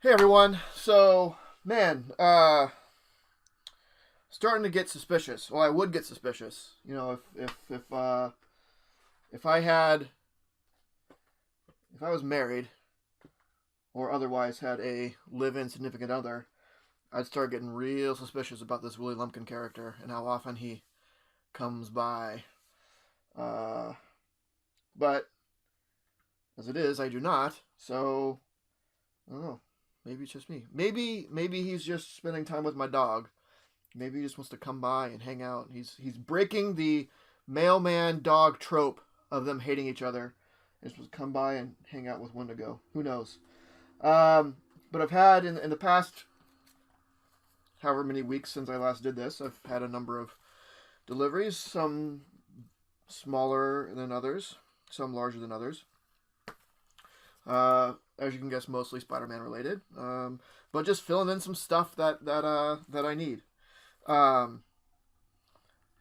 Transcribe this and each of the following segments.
Hey everyone. So, man, starting to get suspicious. Well, I would get suspicious, if I had if I was married or otherwise had a live-in significant other, I'd start getting real suspicious about this Willie Lumpkin character and how often he comes by. Uh, but as it is, I do not. So, I don't know. Maybe it's just me. Maybe he's just spending time with my dog. Maybe he just wants to come by and hang out. He's breaking the mailman dog trope of them hating each other. He's supposed to come by and hang out with Wendigo. Who knows? But I've had in the past however many weeks since I last did this, I've had a number of deliveries. Some smaller than others, some larger than others. As you can guess, mostly Spider-Man related. But just filling in some stuff that I need. Um,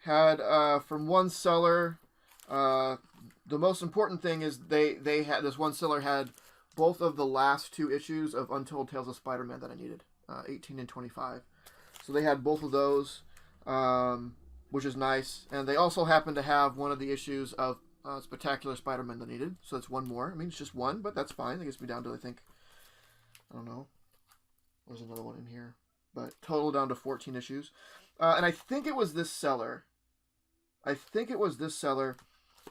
had from one seller. The most important thing is they had this one seller had both of the last two issues of Untold Tales of Spider-Man that I needed, 18 and 25. So they had both of those, which is nice. And they also happened to have one of the issues of Spectacular Spider-Man that I needed. So it's one more. I mean, it's just one, but that's fine. It gets me down to, I don't know. There's another one in here. But total down to 14 issues. And I think it was this seller.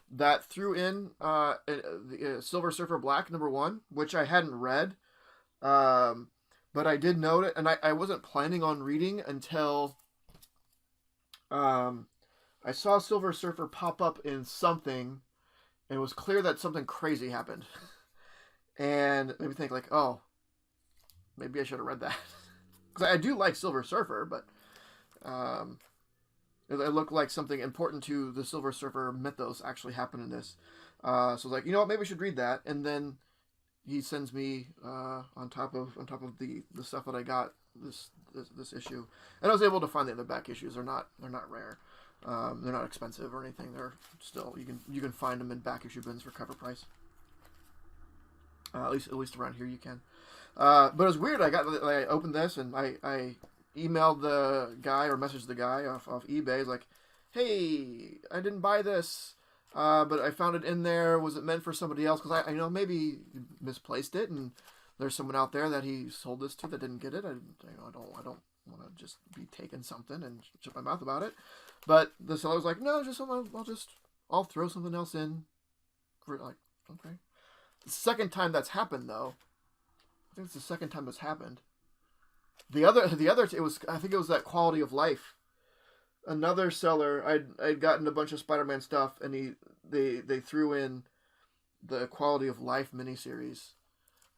That threw in Silver Surfer Black #1, which I hadn't read. But I did note it, and I wasn't planning on reading until I saw Silver Surfer pop up in something, and it was clear that something crazy happened. And it made me think, like, oh, maybe I should have read that. Because I do like Silver Surfer, but it looked like something important to the Silver Surfer mythos actually happened in this. So I was like, you know what, maybe I should read that. And then he sends me on top of the stuff that I got this issue, and I was able to find the other back issues. They're not rare. They're not expensive or anything. They're still you can find them in back issue bins for cover price. At least around here you can. But it was weird. I opened this and I emailed the guy or messaged the guy off eBay. He's like, hey, I didn't buy this, but I found it in there. Was it meant for somebody else? Because I know maybe he misplaced it, and there's someone out there that he sold this to that didn't get it. I don't want to just be taking something and shut my mouth about it. But the seller was like, no, just I'll throw something else in. Like, okay. The second time that's happened, though. I think it's the second time it's happened. The other it was, I think it was that Quality of Life. Another seller, I'd gotten a bunch of Spider-Man stuff, and they threw in the Quality of Life miniseries,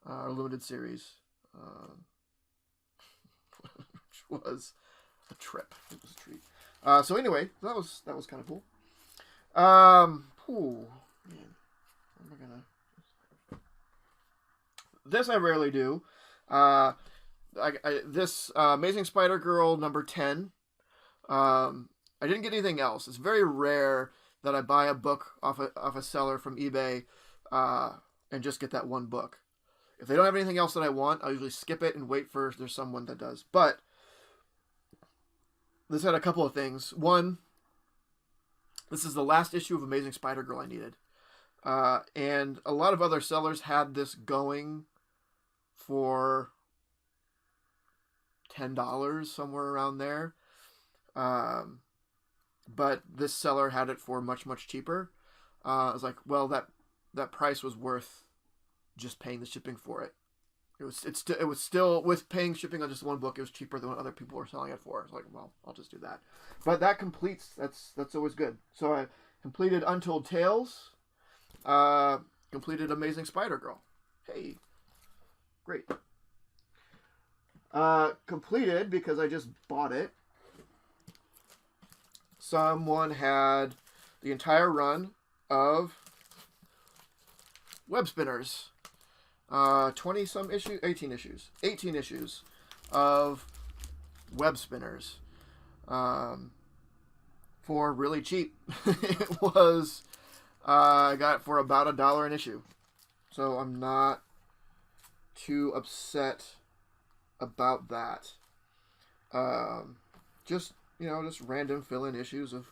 or limited series, which was a trip. It was a treat. So anyway, that was kind of cool. Ooh, man, what am I gonna? This I rarely do. This Amazing Spider-Girl #10. I didn't get anything else. It's very rare that I buy a book off a seller from eBay and just get that one book. If they don't have anything else that I want, I'll usually skip it and wait for there's someone that does. But this had a couple of things. One, this is the last issue of Amazing Spider-Girl I needed. And a lot of other sellers had this going for $10, somewhere around there. But this seller had it for much, much cheaper. I was like, well, that price was worth just paying the shipping for it. It was still, with paying shipping on just one book, it was cheaper than what other people were selling it for. I was like, well, I'll just do that. But that completes. That's always good. So I completed Untold Tales. Completed Amazing Spider-Girl. Hey, great. Completed, because I just bought it, someone had the entire run of Web Spinners. 20 some issues, 18 issues of Web Spinners, for really cheap. It was, I got it for about $1 an issue. So I'm not too upset about that. Just, just random fill-in issues of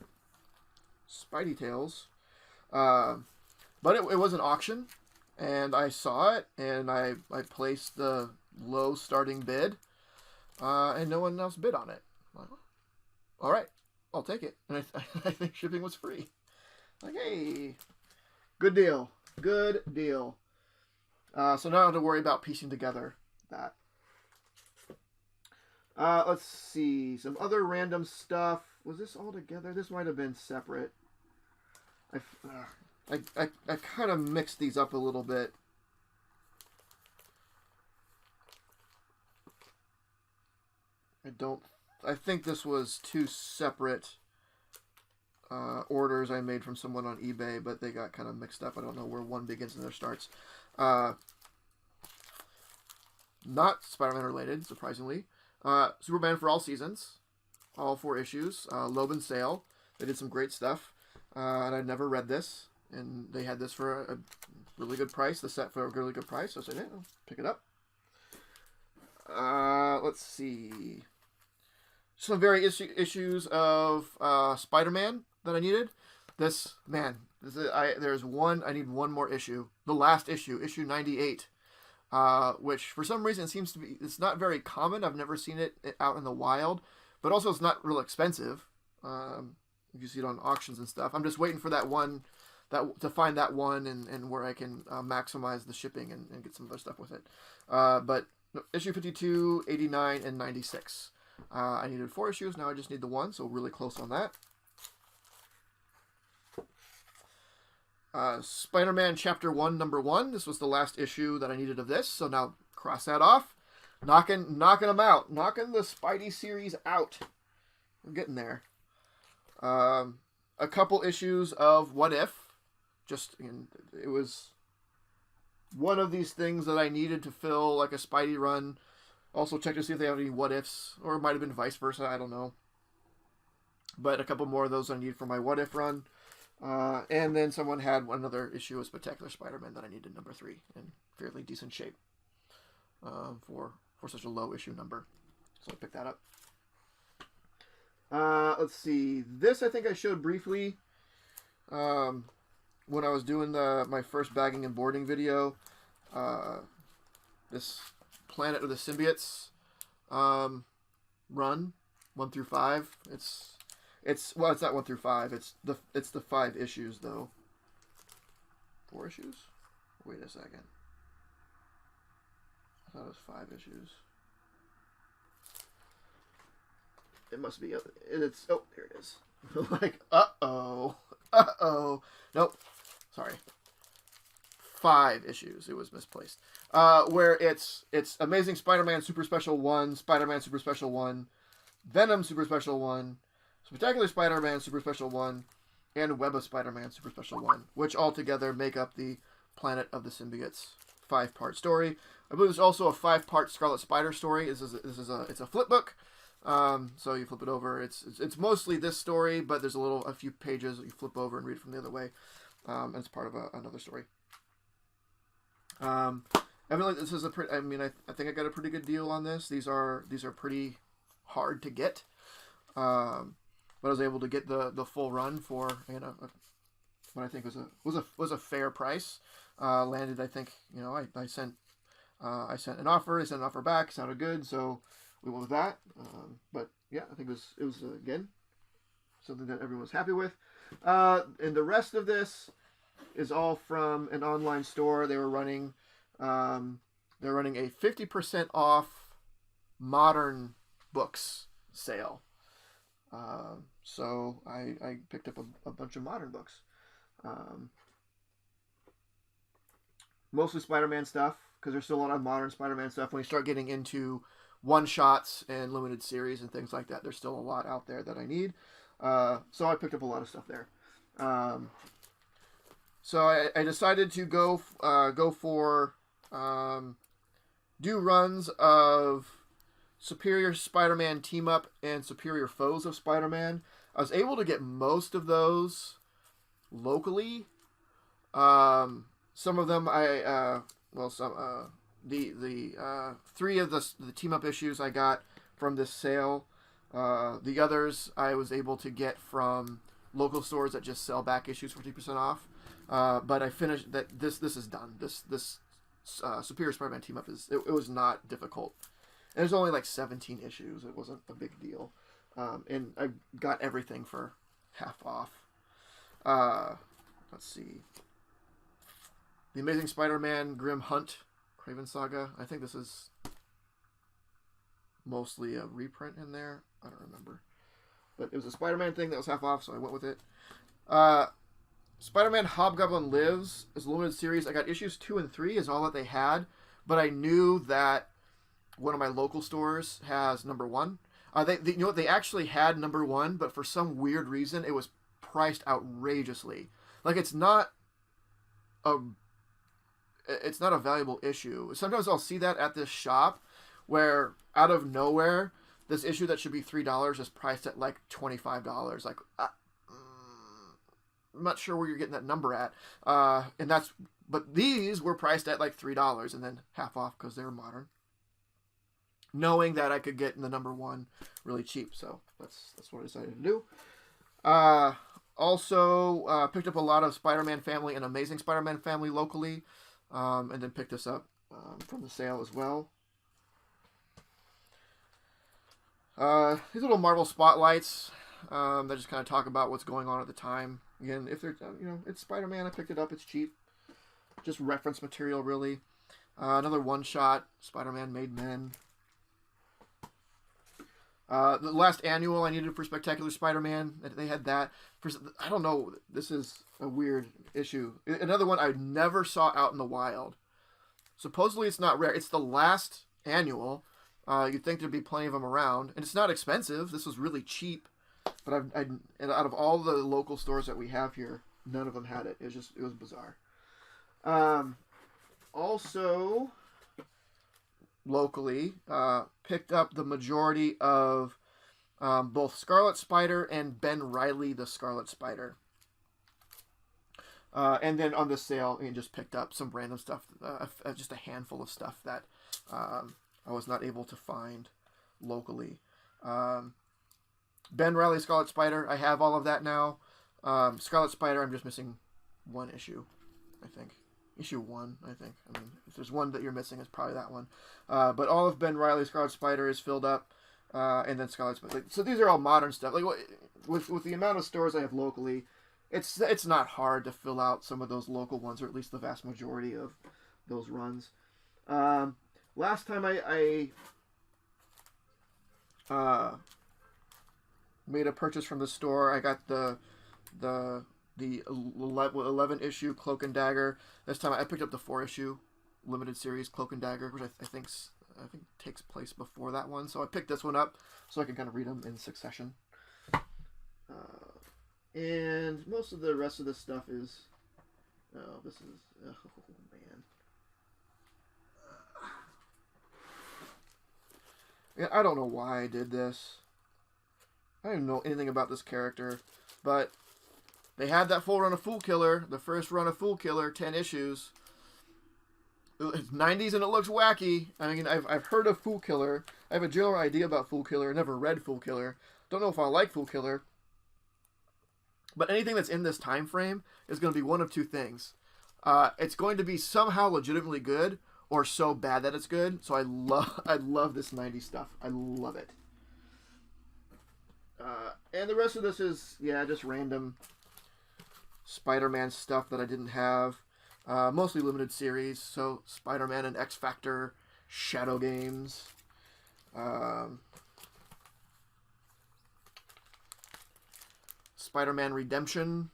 Spidey Tales. But it was an auction, and I saw it, and I placed the low starting bid, and no one else bid on it. I'm like, all right, I'll take it. And I think shipping was free. Like, hey, good deal. Good deal. So now I don't have to worry about piecing together that. Let's see. Some other random stuff. Was this all together? This might have been separate. I kind of mixed these up a little bit. I think this was two separate orders I made from someone on eBay, but they got kind of mixed up. I don't know where one begins and the other starts. Not Spider-Man related, surprisingly. Superman for All Seasons, all 4 issues. Loeb and Sale. They did some great stuff, and I'd never read this, and they had this for a really good price. The set for a really good price, so I said, "Hey, I'll pick it up." Let's see. Some various issues of Spider-Man that I needed. There's one. I need one more issue. The last issue, issue 98. Which for some reason seems to be, it's not very common. I've never seen it out in the wild, but also it's not real expensive. You see it on auctions and stuff. I'm just waiting for that one, to find that one and where I can maximize the shipping and get some other stuff with it. But issue 52, 89, and 96. I needed 4 issues. Now I just need the one, so really close on that. Spider-Man Chapter 1, Number 1. This was the last issue that I needed of this, so now cross that off. Knocking them out. Knocking the Spidey series out. We're getting there. A couple issues of What If. It was one of these things that I needed to fill like a Spidey run. Also check to see if they have any What Ifs, or it might have been vice versa, I don't know. But a couple more of those I need for my What If run. And then someone had another issue of Spectacular Spider-Man that I needed, number 3, in fairly decent shape for such a low issue number. So I picked that up. Let's see. This I think I showed briefly when I was doing my first bagging and boarding video. This Planet of the Symbiotes run 1 through 5. It's not 1 through 5. It's the 5 issues though. 4 issues? Wait a second. I thought it was 5 issues. It must be. It's oh, there it is. Like uh-oh. Nope. Sorry. 5 issues. It was misplaced. Where it's Amazing Spider-Man Super Special 1, Spider-Man Super Special 1, Venom Super Special 1, Spectacular Spider-Man Super Special 1, and Web of Spider-Man Super Special 1, which all together make up the Planet of the Symbiotes 5-part story. I believe there's also a 5-part Scarlet Spider story. It's a flip book. So you flip it over. It's mostly this story, but there's a few pages that you flip over and read from the other way. And it's part of another story. Evidently, this is I think I got a pretty good deal on this. These are pretty hard to get. But I was able to get the full run for what I think was a fair price. Landed, I think, I sent an offer. I sent an offer back. Sounded good, so we went with that. But yeah, I think it was again something that everyone was happy with. And the rest of this is all from an online store. They were running a 50% off modern books sale. So I picked up a bunch of modern books. Mostly Spider-Man stuff, because there's still a lot of modern Spider-Man stuff. When you start getting into one-shots and limited series and things like that, there's still a lot out there that I need. So I picked up a lot of stuff there. So I decided to go for do runs of Superior Spider-Man Team Up and Superior Foes of Spider-Man. I was able to get most of those locally. Some of them three of the team up issues I got from this sale. The others I was able to get from local stores that just sell back issues for 50% off. But I finished that. This is done. This Superior Spider-Man team up it was not difficult. And there's only like 17 issues. It wasn't a big deal. And I got everything for half off. Let's see. The Amazing Spider-Man Grim Hunt Craven Saga. I think this is mostly a reprint in there. I don't remember. But it was a Spider-Man thing that was half off, so I went with it. Spider-Man Hobgoblin Lives is a limited series. I got issues 2 and 3 is all that they had. But I knew that one of my local stores has number 1. They you know what? They actually had number 1, but for some weird reason, it was priced outrageously. Like, it's not a valuable issue. Sometimes I'll see that at this shop where out of nowhere this issue that should be $3 is priced at like $25. Like, I'm not sure where you're getting that number at. But these were priced at like $3 and then half off because they were modern. Knowing that I could get the number 1 really cheap, so that's what I decided to do. Also, picked up a lot of Spider-Man Family and Amazing Spider-Man Family locally, and then picked this up from the sale as well. These little Marvel spotlights that just kind of talk about what's going on at the time. Again, if they're it's Spider-Man, I picked it up. It's cheap, just reference material really. Another one-shot Spider-Man Made Men. The last annual I needed for Spectacular Spider-Man, they had that. I don't know, this is a weird issue. Another one I never saw out in the wild. Supposedly it's not rare. It's the last annual. You'd think there'd be plenty of them around. And it's not expensive. This was really cheap. But out of all the local stores that we have here, none of them had it. It was bizarre. Also, locally, picked up the majority of both Scarlet Spider and Ben Reilly the Scarlet Spider. And then on the sale, I just picked up some random stuff, just a handful of stuff that I was not able to find locally. Ben Reilly Scarlet Spider, I have all of that now. Scarlet Spider, I'm just missing one issue, I think. Issue 1, I think. I mean, if there's one that you're missing, it's probably that one. But all of Ben Reilly Scarlet Spider is filled up, and then Scarlet Spider. So these are all modern stuff. Like with the amount of stores I have locally, it's not hard to fill out some of those local ones, or at least the vast majority of those runs. Last time I made a purchase from the store, I got the 11 issue Cloak and Dagger. This time I picked up the 4 issue limited series Cloak and Dagger, which I think takes place before that one. So I picked this one up so I can kind of read them in succession. And most of the rest of this stuff is, oh man. Yeah, I don't know why I did this. I don't know anything about this character, but they had that full run of Fool Killer, the first run of Fool Killer, 10 issues. It's 90s and it looks wacky. I mean, I've heard of Fool Killer. I have a general idea about Fool Killer. I never read Fool Killer. Don't know if I like Fool Killer. But anything that's in this time frame is going to be one of two things. It's going to be somehow legitimately good, or so bad that it's good. So I love this 90s stuff. I love it. And the rest of this is, yeah, just random Spider-Man stuff that I didn't have. Mostly limited series. So Spider-Man and X-Factor, Shadow Games. Spider-Man Redemption.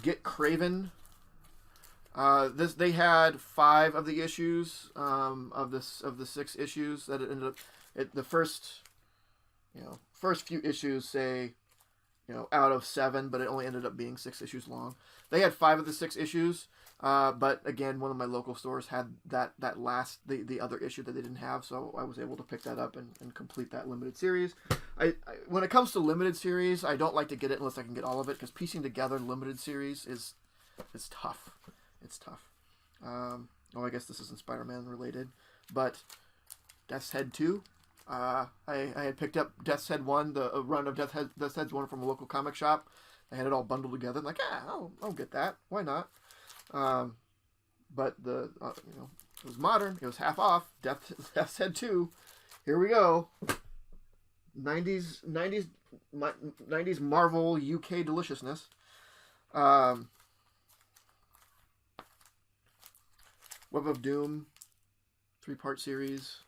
Get Craven. They had 5 of the issues of the 6 issues that it ended up. The first few issues say out of 7, but it only ended up being 6 issues long. They had 5 of the 6 issues, but again, one of my local stores had the other issue that they didn't have, so I was able to pick that up and complete that limited series. When it comes to limited series, I don't like to get it unless I can get all of it, because piecing together limited series is tough. It's tough. I guess this isn't Spider-Man related, but Death's Head 2. I had picked up Death's Head 1, the run of Death's Head 1 from a local comic shop. I had it all bundled together. I'm like, I'll get that. Why not? But it was modern. It was half off. Death's Head 2. Here we go. 90s Marvel UK deliciousness. Web of Doom, 3-part series.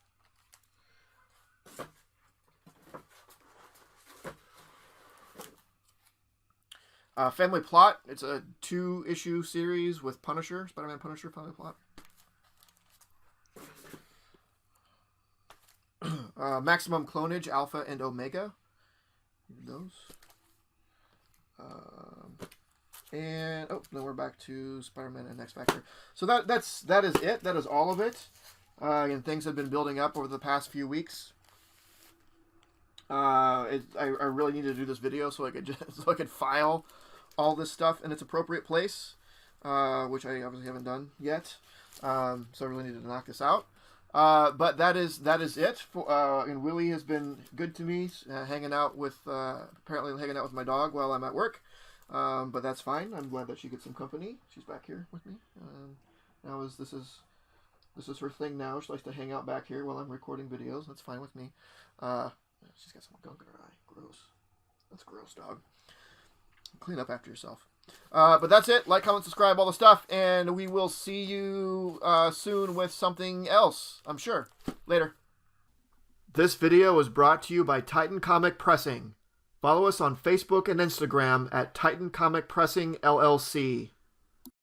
Family Plot. It's a 2-issue series with Punisher, Spider-Man Punisher. Family Plot. Maximum Clonage, Alpha and Omega. Those. And then we're back to Spider-Man and X Factor. So that is it. That is all of it. And things have been building up over the past few weeks. I really need to do this video so I could file all this stuff in its appropriate place, which I obviously haven't done yet. So I really need to knock this out. But that is it. And Willie has been good to me, apparently hanging out with my dog while I'm at work. But that's fine. I'm glad that she gets some company. She's back here with me. This is her thing now. She likes to hang out back here while I'm recording videos. That's fine with me. She's got some gunk in her eye. Gross. That's gross, dog. Clean up after yourself. But that's it. Like, comment, subscribe, all the stuff. And we will see you soon with something else, I'm sure. Later. This video was brought to you by Titan Comic Pressing. Follow us on Facebook and Instagram at Titan Comic Pressing LLC.